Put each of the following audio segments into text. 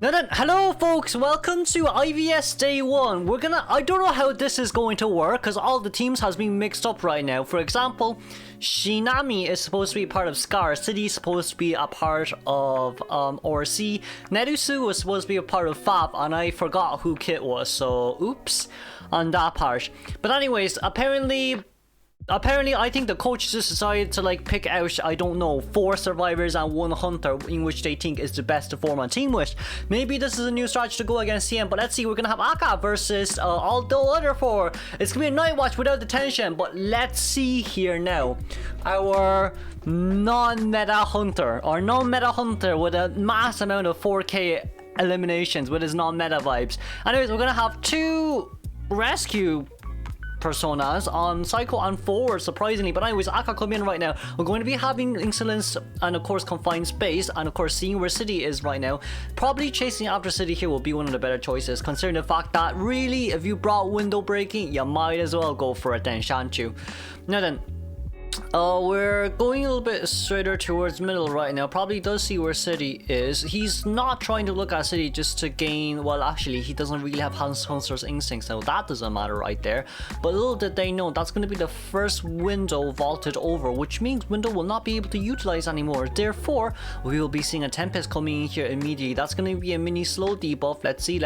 Now then, hello folks, welcome to IVS Day 1. I don't know how this is going to work because all the teams has been mixed up right now. For example, Shinami is supposed to be part of Scar City, supposed to be a part of ORC. Nerusu was supposed to be a part of FAP, and I forgot who Kit was, so oops on that part. But anyways, apparently I think the coaches just decided to like pick out, I don't know, 4 survivors and 1 hunter in which they think is the best to form a team with. Maybe this is a new strategy to go against CM, but let's see. We're gonna have Akka versus all the other 4. It's gonna be a night watch without detention, but let's see here now. Our non-meta hunter with a mass amount of 4k eliminations with his non-meta vibes. Anyways, we're gonna have 2 rescue personas on Psycho and Forward, surprisingly. But anyways, Akka come in right now. We're going to be having Insolence and of course Confined Space, and of course seeing where City is right now. Probably chasing after City here will be one of the better choices, considering the fact that really, if you brought window breaking, you might as well go for it then, shan't you? Now then, we're going a little bit straighter towards middle right now. Probably does see where City is. He's not trying to look at City just to gain, well actually he doesn't really have Hunter's instincts, so that doesn't matter right there. But little did they know that's going to be the first window vaulted over, which means window will not be able to utilize anymore. Therefore, we will be seeing a Tempest coming in here immediately. That's going to be a mini slow debuff. Let's see.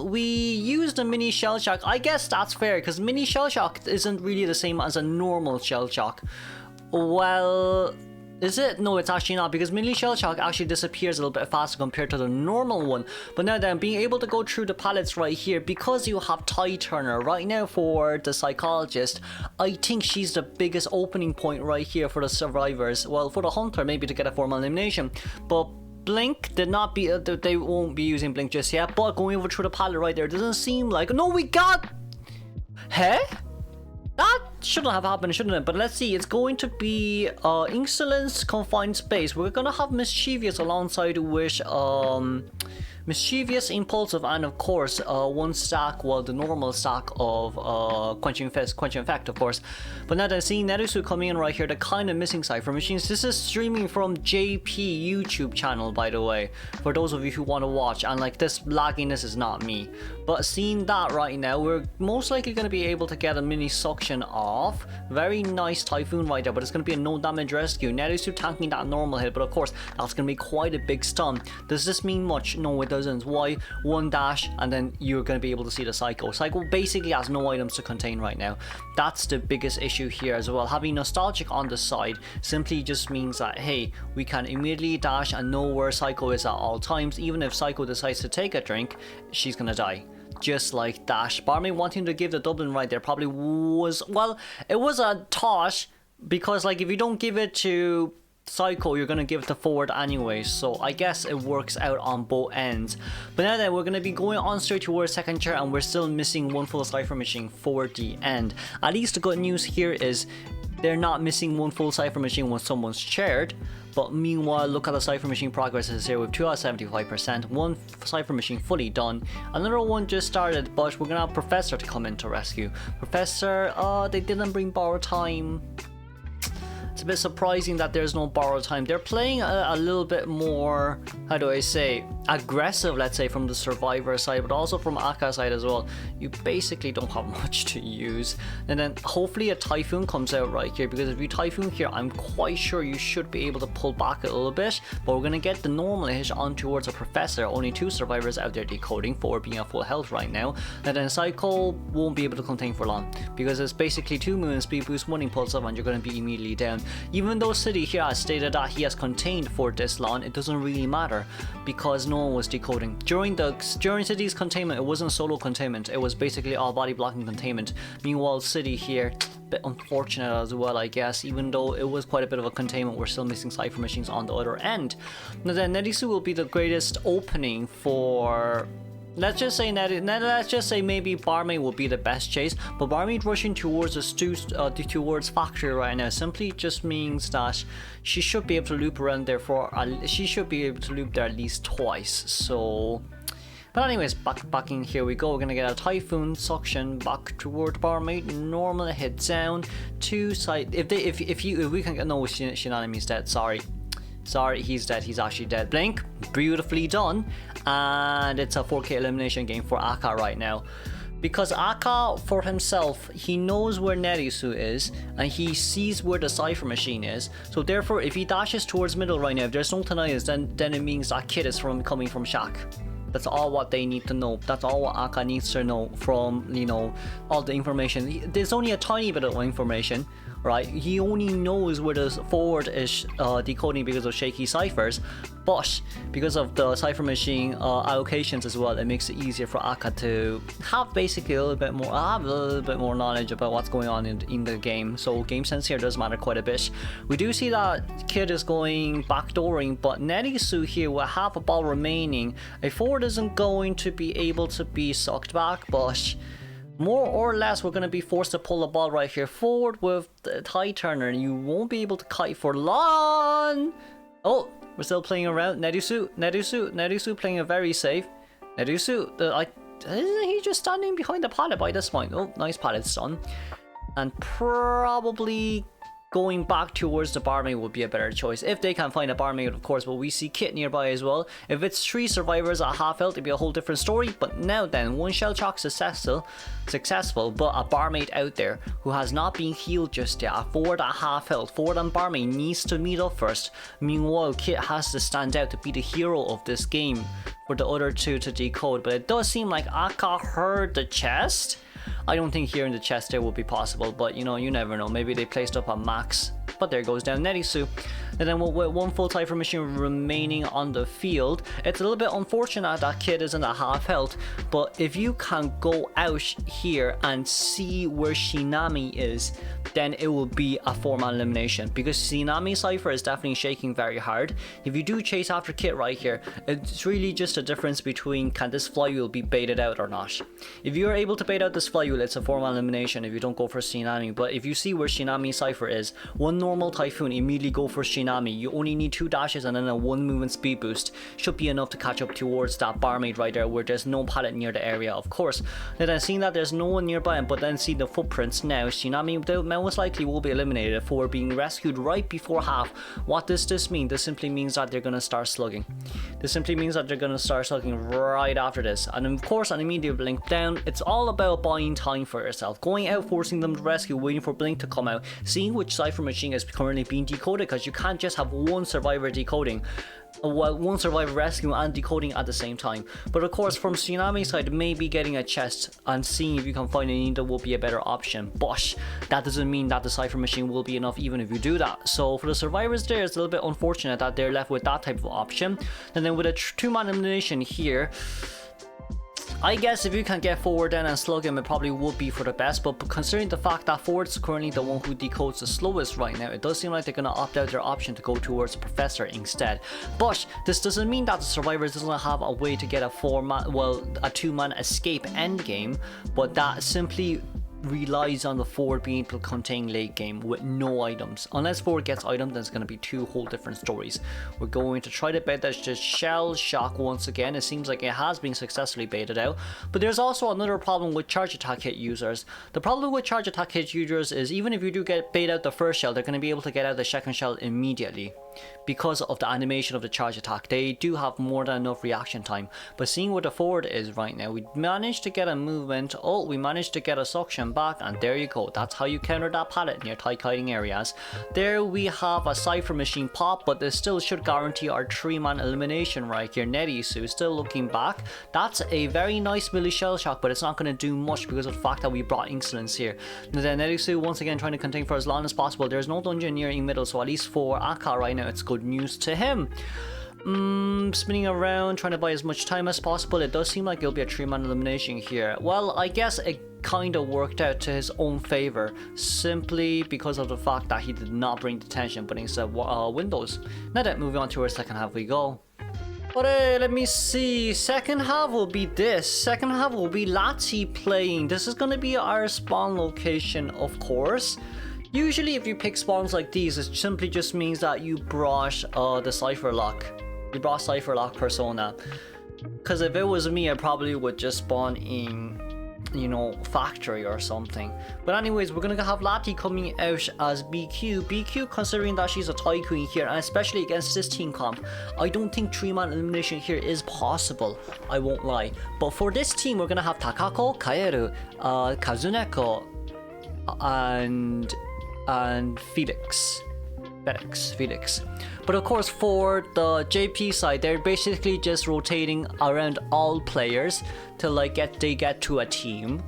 We used a mini shell shock. I guess that's fair because mini shell shock isn't really the same as a normal shell shock. Well, is it? No, it's actually not, because mini shell shock actually disappears a little bit faster compared to the normal one. But now then, being able to go through the pallets right here, because you have Tie Turner right now for the psychologist, I think she's the biggest opening point right here for the survivors. Well, for the hunter maybe to get a formal elimination, but Blink did not be, they won't be using Blink just yet. But going over through the pallet right there doesn't seem like, no, we got, that shouldn't have happened, shouldn't it? But let's see, it's going to be Insolence, Confined Space. We're gonna have Mischievous alongside with Mischievous, Impulsive, and of course 1 stack, well the normal stack of Quenching Effect of course. But now that seeing Nerusu coming in right here, the kind of missing Cypher Machines. This is streaming from JP YouTube channel, by the way, for those of you who want to watch, and like this lagginess is not me. But seeing that right now, we're most likely going to be able to get a mini suction off. Very nice Typhoon right there, but it's going to be a no damage rescue. Nerusu tanking that normal hit, but of course that's going to be quite a big stun. Does this mean much? No, it doesn't. Why? 1 dash and then you're going to be able to see the Psycho. Psycho basically has no items to contain right now. That's the biggest issue here as well. Having Nostalgic on the side simply just means that, hey, we can immediately dash and know where Psycho is at all times. Even if Psycho decides to take a drink, she's gonna die. Just like that. Barmaid wanting to give the Dublin right there probably was, well, it was a toss, because like if you don't give it to Psycho, you're gonna give it to Forward anyway, so I guess it works out on both ends. But now then, we're gonna be going on straight towards second chair, and we're still missing 1 full Cypher Machine for the end. At least the good news here is they're not missing 1 full Cypher Machine when someone's chaired. But meanwhile, look at the Cypher Machine progress is here with 2 out of 75%, 1 Cypher Machine fully done, another one just started, but we're gonna have Professor to come in to rescue. Professor, they didn't bring borrow time. It's a bit surprising that there's no borrow time. They're playing a little bit more, how do I say, aggressive, let's say, from the survivor side, but also from Akka's side as well. You basically don't have much to use. And then hopefully a Typhoon comes out right here, because if you Typhoon here, I'm quite sure you should be able to pull back a little bit. But we're going to get the normal hit on towards a Professor. Only 2 survivors out there decoding, 4 being at full health right now. And then Psycho won't be able to contain for long, because it's basically 2 movement speed boost, 1 impulsive, and you're going to be immediately down. Even though City here has stated that he has contained for this long, it doesn't really matter, because no one was decoding. During City's containment, it wasn't solo containment, it was basically all body blocking containment. Meanwhile, City here, bit unfortunate as well, I guess. Even though it was quite a bit of a containment, we're still missing Cypher Machines on the other end. Now then, Nerusu will be the greatest opening for, let's just say maybe Barmaid will be the best chase, but Barmaid rushing towards towards factory right now simply just means that she should be able to loop around there she should be able to loop there at least twice. So, but anyways, back in here we go. We're gonna get a Typhoon suction back toward Barmaid, normal hit down, 2 side. If we can get, no, Shinani's dead, sorry. Sorry, he's dead. He's actually dead. Blink. Beautifully done. And it's a 4K elimination game for Akka right now. Because Akka, for himself, he knows where Nerisu is, and he sees where the Cypher Machine is. So therefore, if he dashes towards middle right now, if there's no denials, then it means that kid is coming from Shack. That's all what they need to know. That's all what Akka needs to know from, you know, all the information. There's only a tiny bit of information, right? He only knows where the forward is decoding because of shaky ciphers, but because of the Cypher Machine allocations as well, it makes it easier for Akka to have basically a little bit more knowledge about what's going on in the game. So game sense here does matter quite a bit. We do see that kid is going backdooring, but Nerisu here will have a ball remaining. A forward isn't going to be able to be sucked back, but more or less we're going to be forced to pull the ball right here forward with the tie turner, and you won't be able to kite for long. Oh, we're still playing around. Nerisu playing it very safe. Nerisu, isn't he just standing behind the pallet by this point? Oh, nice pallet stun. And probably going back towards the barmaid would be a better choice, if they can find a barmaid, of course, but we see Kit nearby as well. If it's 3 survivors at half health, it'd be a whole different story, but now then, 1 shell shock successful, but a barmaid out there who has not been healed just yet, a forward at half health, forward and barmaid needs to meet up first. Meanwhile, Kit has to stand out to be the hero of this game for the other 2 to decode, but it does seem like Akka heard the chest. I don't think here in the chest there will be possible, but you know, you never know. Maybe they placed up a max. But there goes down Nerisu. And then with 1 full Cypher Machine remaining on the field, it's a little bit unfortunate that Kid isn't at half health. But if you can go out here and see where Shinami is, then it will be a 4-man elimination. Because Shinami Cypher is definitely shaking very hard. If you do chase after Kit right here, it's really just a difference between can this flywheel be baited out or not. If you're able to bait out this flywheel, it's a 4-man elimination if you don't go for Shinami. But if you see where Shinami Cypher is, 1 normal Typhoon, immediately go for Shinami. You only need 2 dashes and then a 1 movement speed boost. Should be enough to catch up towards that barmaid right there where there's no pallet near the area, of course. And then seeing that there's no one nearby, but then see the footprints now, Shinami most likely will be eliminated for being rescued right before half. What does this mean? This simply means that they're going to start slugging. This simply means that they're going to start slugging right after this. And of course, an immediate blink down. It's all about buying time for yourself. Going out, forcing them to rescue, waiting for blink to come out, seeing which Cypher Machine is currently being decoded, because you can't just have 1 survivor decoding, well, 1 survivor rescue and decoding at the same time. But of course, from Tsunami's side, maybe getting a chest and seeing if you can find a needle will be a better option, but that doesn't mean that the Cypher Machine will be enough even if you do that. So for the survivors there, it's a little bit unfortunate that they're left with that type of option. And then with a 2-man elimination here, I guess if you can get forward then and slug him, it probably would be for the best, but considering the fact that forward's currently the one who decodes the slowest right now, it does seem like they're going to opt out their option to go towards the Professor instead. But this doesn't mean that the survivors doesn't have a way to get a 2-man escape endgame, but that simply relies on the forward being able to contain late game with no items. Unless forward gets items, then it's going to be 2 whole different stories. We're going to try to bait that just shell shock once again. It seems like it has been successfully baited out, but there's also another problem with charge attack hit users. The problem with charge attack hit users is even if you do get bait out the first shell, they're going to be able to get out the second shell immediately because of the animation of the charge attack. They do have more than enough reaction time. But seeing where the forward is right now, we managed to get a movement. Oh, we managed to get a suction back, and there you go. That's how you counter that pallet near tight kiting areas. There we have a Cypher Machine pop, but this still should guarantee our 3-man elimination right here. Nerisu still looking back. That's a very nice melee shell shock, but it's not going to do much because of the fact that we brought Insolence here. And then Nerisu once again trying to contain for as long as possible. There's no dungeon nearing middle, so at least for Akka right now, it's good news to him. Spinning around, trying to buy as much time as possible. It does seem like it'll be a 3-man elimination here. Well, I guess it kind of worked out to his own favor, simply because of the fact that he did not bring detention, but instead windows. Now that moving on to our second half we go. But let me see. Second half will be this. Second half will be Lati playing. This is going to be our spawn location, of course. Usually if you pick spawns like these, it simply just means that you brought the Cypher Lock. You brought Cypher Lock persona. Because if it was me, I probably would just spawn in you know, factory or something. But anyways, we're gonna have Lati coming out as BQ, considering that she's a Thai queen here, and especially against this team comp, I don't think 3-man elimination here is possible, I won't lie. But for this team, we're gonna have Takako, Kaeru, Kazuneko, and Felix. But of course, for the JP side, they're basically just rotating around all players till like they get to a team,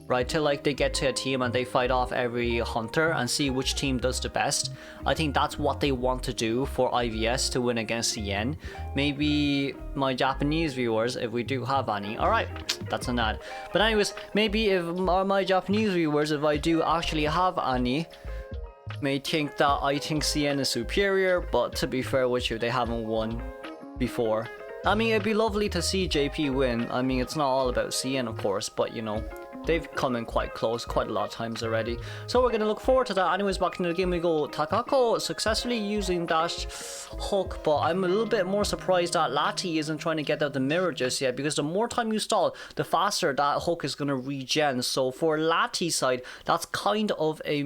right? Till like they get to a team and they fight off every hunter and see which team does the best. I think that's what they want to do for IVS to win against CN. Maybe my Japanese viewers, if we do have any, all right, that's an ad. But anyways, maybe if my Japanese viewers, if I do actually have any, may think that I think CN is superior, but to be fair with you, they haven't won before. I mean, it'd be lovely to see JP win. I mean, it's not all about CN, of course, but you know, they've come in quite close quite a lot of times already. So we're gonna look forward to that. Anyways, back into the game we go. Takako successfully using dash hook, but I'm a little bit more surprised that Lati isn't trying to get out the mirror just yet, because the more time you stall, the faster that hook is gonna regen. So for Lati's side, that's kind of a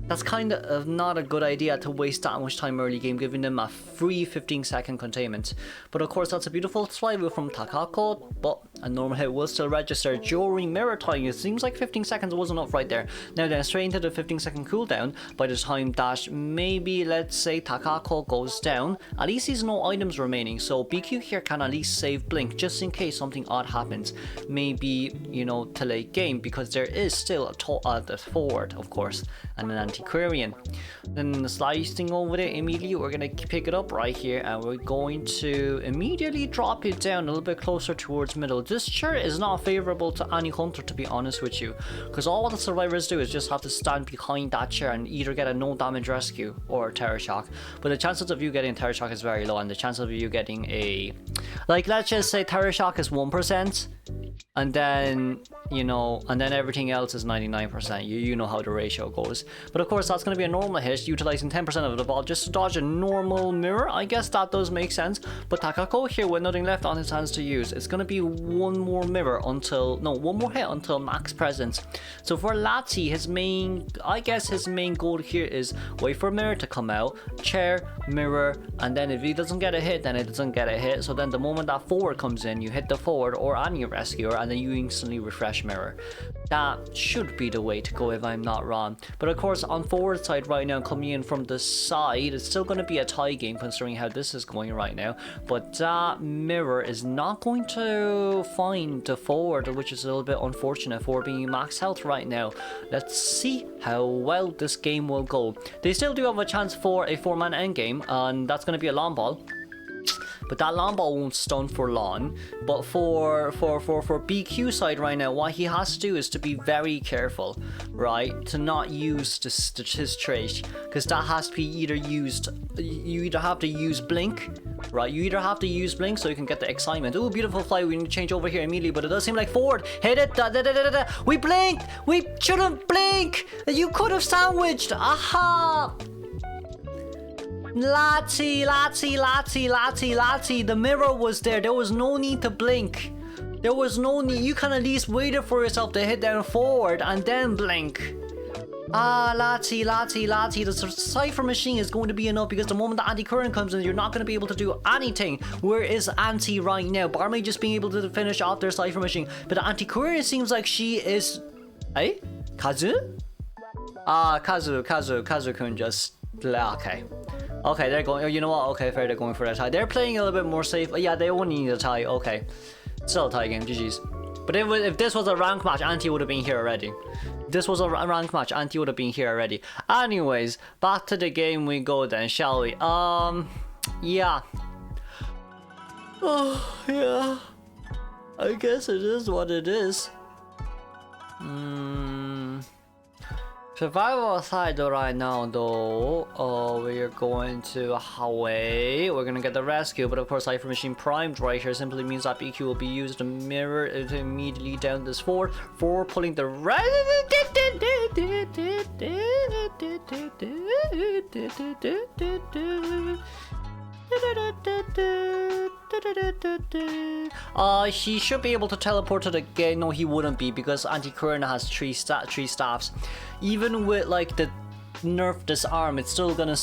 that's kind of not a good idea to waste that much time early game, giving them a free 15-second containment. But of course, that's a beautiful survival from Takako, but a normal hit will still register during mirror time. It seems like 15 seconds was enough right there. Now then, straight into the 15-second cooldown. By the time dash, maybe let's say Takako goes down, at least he's no items remaining, so BQ here can at least save blink just in case something odd happens. Maybe, you know, to late game, because there is still a forward, of course, and an antiquarian. Then slicing over it immediately, we're gonna pick it up right here, and we're going to immediately drop it down a little bit closer towards middle. This chart is not favorable to any hunter, to be honest with you, because all the survivors do is just have to stand behind that chair and either get a no damage rescue or terror shock. But the chances of you getting terror shock is very low, and the chance of you getting a, like, let's just say terror shock is 1%, and then, you know, and then everything else is 99%. You know how the ratio goes. But of course, that's going to be a normal hit, utilizing 10% of the ball just to dodge a normal mirror. I guess that does make sense. But Takako here with nothing left on his hands to use, it's going to be one more hit until max presence. So for Lati, his main goal here is wait for mirror to come out, chair, mirror, and then if he doesn't get a hit, then it doesn't get a hit. So then the moment that forward comes in, you hit the forward or any rescuer, and then you instantly refresh mirror. That should be the way to go if I'm not wrong. But of course, on forward side right now, coming in from the side, it's still going to be a tie game considering how this is going right now. But that mirror is not going to find the forward, which is a little bit unfortunate for being max health right now. Let's see how well this game will go. They still do have a chance for a 4-man endgame, and that's going to be a long ball. But that long ball won't stun for long. But for BQ side right now, what he has to do is to be very careful, right? To not use his trait, because that has to be either used. You either have to use blink, right? You either have to use blink so you can get the excitement. Ooh, beautiful fly. We need to change over here immediately, but it does seem like forward. Hit it. We blinked. We shouldn't blink. You could have sandwiched. Aha. Lati, the mirror was there. There was no need to blink. There was no need. You can at least wait for yourself to hit down forward and then blink. Lati, the cipher machine is going to be enough, because the moment the anti-current comes in, you're not going to be able to do anything. Where is Anti right now? Barmaid just being able to finish off their cipher machine, but the anti-current seems like she is... Hey? Kazu? Kazu-kun just... Okay. Okay, they're going... You know what? Okay, fair, they're going for that tie. They're playing a little bit more safe. Yeah, they only need a tie. Okay. Still a tie game. GG's. But if this was a rank match, Anti would have been here already. If this was a rank match, Anti would have been here already. Anyways, back to the game we go then, shall we? Yeah. Oh, yeah. I guess it is what it is. Survival side right now though, we're going to Hawaii. We're gonna get the rescue, but of course Cipher Machine primed right here simply means that BQ will be used to mirror it immediately down this forward for pulling the He should be able to teleport to the gate. No, he wouldn't be because anti-current has three staffs. Even with like the nerf disarm, it's still gonna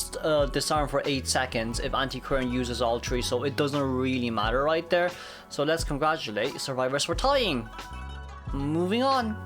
disarm for 8 seconds if anti-current uses all three, so it doesn't really matter right there. So let's congratulate survivors for tying. Moving on.